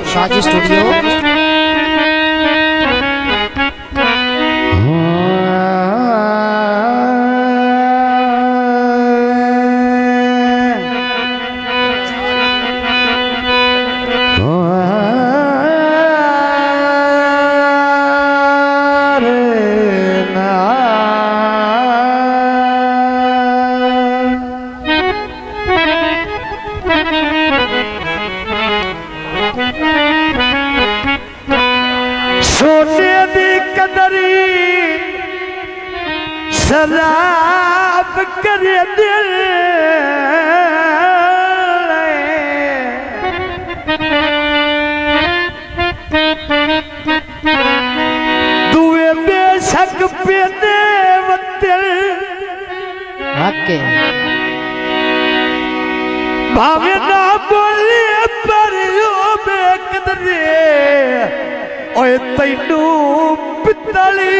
Shahaji studio. सोने दी कदरी शराब करे दिल दुए बेशक पीने वतिल भावे ना बोले पर यो बेकदरे ओए तैनू पितली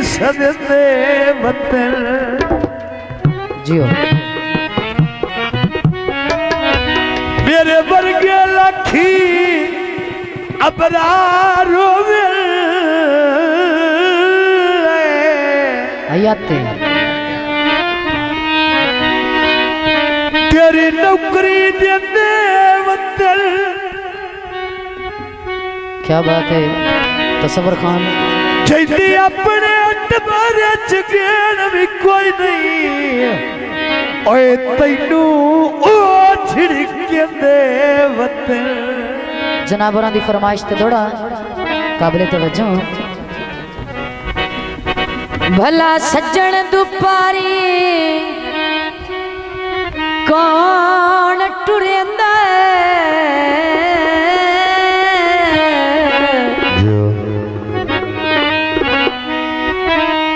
सदते वतन जियो मेरे वर्गे लखी अबरारो हयाते तेरी नौकरी देते वतन। क्या बात है तसव्वुर खान। जैदी अपने अटबारे चगेन भी कोई नहीं ओए तैनू ओ छिड़के दे वतन। जनाबरां दी फरमाइश ते दौड़ा काबिले तवज्जो। भला सज्जन दुपारी कौन टुरेंदा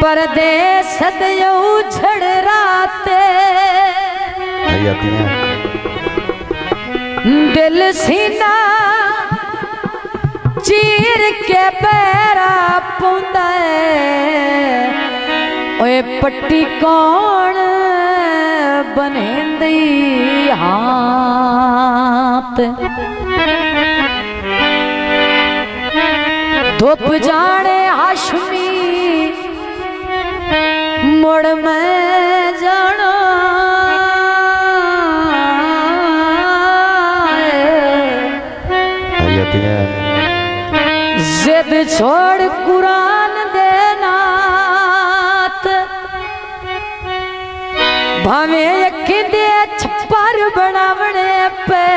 परदेस दयो झड़ राते दिल सीना चीर के पैरा पुंदा ओए पट्टी कौन बनेंदी हाथ धुप जाने हाशमी मुड़ में जाना जिद छोड़ कुरान देनात भावे अखिंदे छप्पर बनावने पे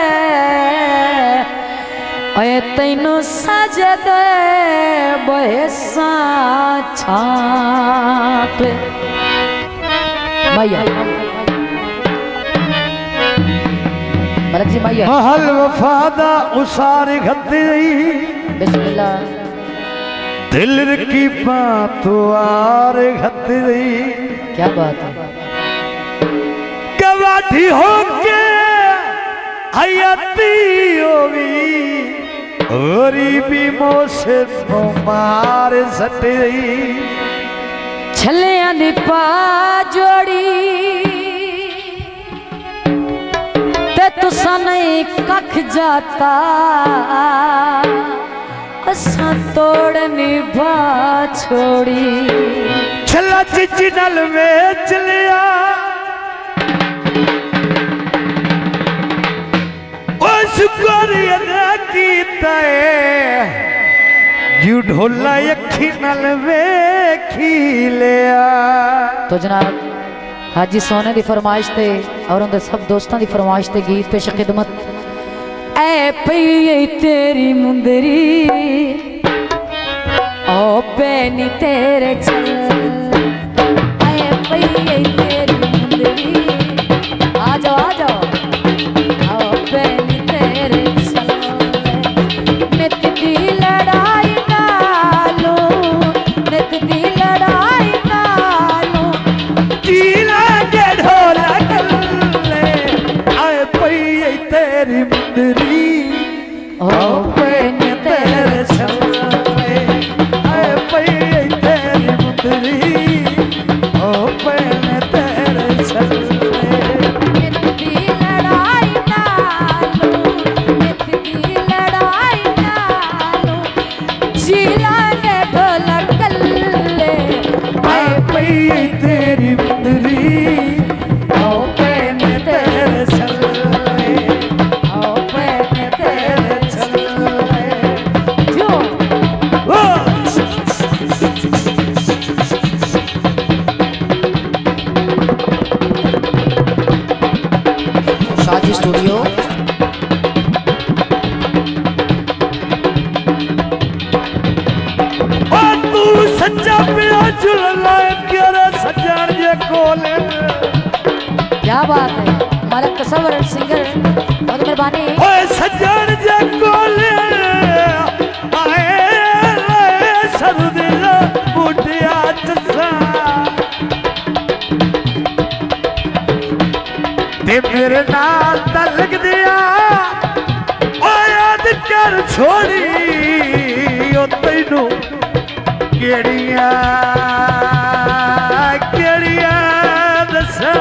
ओए तैनू सजद बहसा छाप मैया मलक जी मैया महल वफादा उसार घती बिस्मिल्लाह दिल की बात आर घती क्या बात है गवाठी होके हयाती होवी गरीबी मोसे मार सटी छलियां दी पा जोड़ी ते तुसा नहीं कख जाता असा तोड़ निभा छोड़ी छला चिची नल वेच लिया ओ शुक्रिया कीता यू ढोला अखी नल वेखी लिया। तो जनाब हाजी सोने की फरमाइश थे और उनके सब दोस्तों की फरमाइश थे गीत पेश खिदमत ऐ पई तेरी मुंदरी ओ पैनी तेरे चल ऐ पई तेरी मुंदरी आ जाओ ओ पैनी तेरे चल नित दी लड़ाई नालो नित दी लड़ाई नालो ढोला कल्ले आए पई तेरी मुंदरी ओ पैनी तेरे चले आए पई तेरी मुंदरी ओ पैनी तेरे चले नित दी लड़ाई नालो नित दी लड़ाई क्या बात है, हमारा तस्वर सिंगर, बहुत मेहरबानी। ओए सज्जन जे कोले आए सरदिला मुटिया चसा ते मेरे नाल तलक दिया ओ याद कर छोड़ी ओ तैनू केड़ियां केड़ियां दसा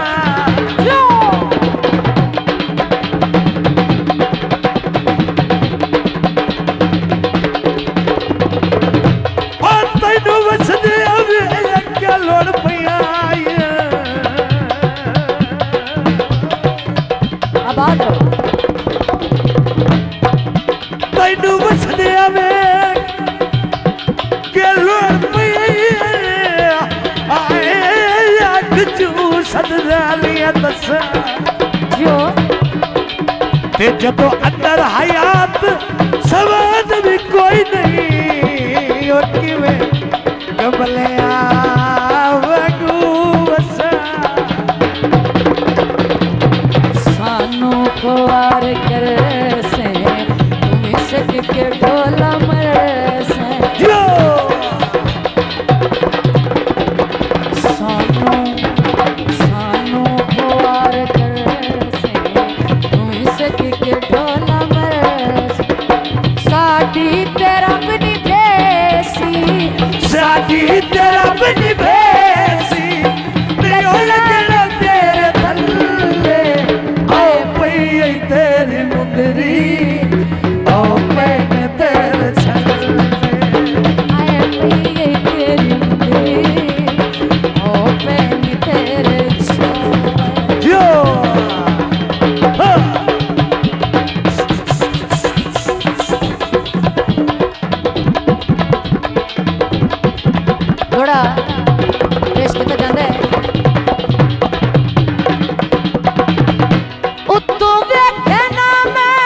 आबाद रहो। तैनू वसदिया में के लोड़ पई आए अग चू सदलिया दस जो ते जदों अंदर हयात सवाद भी कोई नहीं और किवें कमलिया वगू वसा सानू ख्वार कर से तुम सज के ढोला मर से जो सानू सानू ख्वार कर से तुम सज के ढोला मर से साडी तेरा बनी भेसी साडी तेरा बनी भेसी लगना तेरे थल्ले आओ पई तेरी मुंदरी आओ पैन तेरे छल्ले आए पई तेरी मुंदरी ओ पैन तेरे छोड़ जो हाँ। थोड़ा पेश किया जाता है उत्तों वेखे ना मैं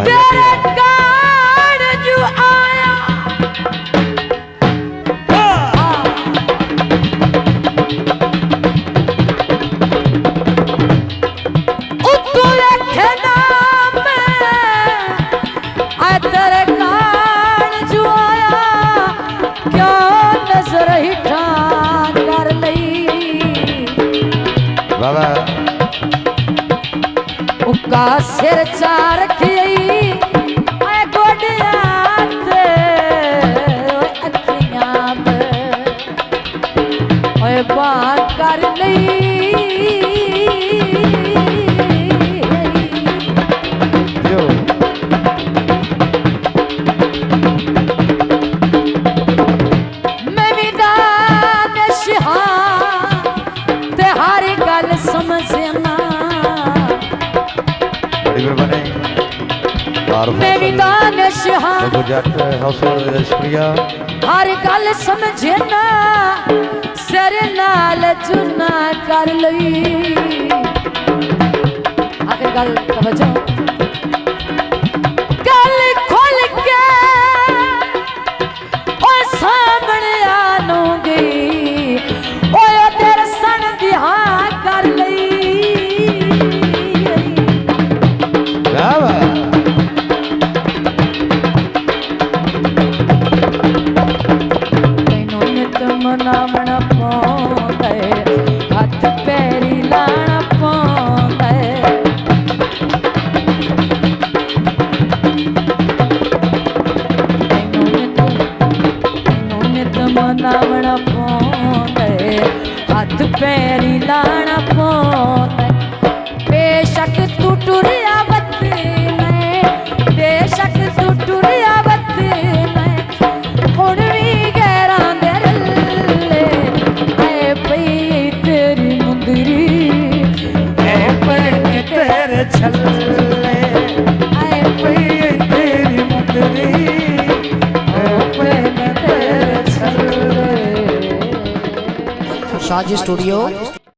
तेरे कार जो आया उत्तों वेखे ना मैं आ तेरे कार जो आया क्या नजर ही ठान कर लई बाबा उका सिर चा रखी गोडियां ते अखियां ओए बात कर लई जो मैं भी दानिश हां ते हर गल समझना बड़ी मेहरबानी मैं भी दानिश हां देखो जट हौसला शुक्रिया हर गल समझना सिर नाल चुना कर लई आखिर गल तवज्जो गल खोल के ओ सामने आनू गई ओए तेरे सन दी हां कर लई बाबा तैनू नित मनावना पौंदा हथ पैरी लाना पौंदा तैनू नित मनावना पौंदा हथ पैरी लाना पौंदा बेशक तू टुरिया बत्ती मैं बेशक तू टुरिया बत्ती मैं हुण भी गैरां दे रल्ले आए पई तेरी मुंदरी ए पैन तेरे छल्ले आए पई तेरी मुंदरी ओ पैन तेरे छल्ले। शाजी स्टूडियो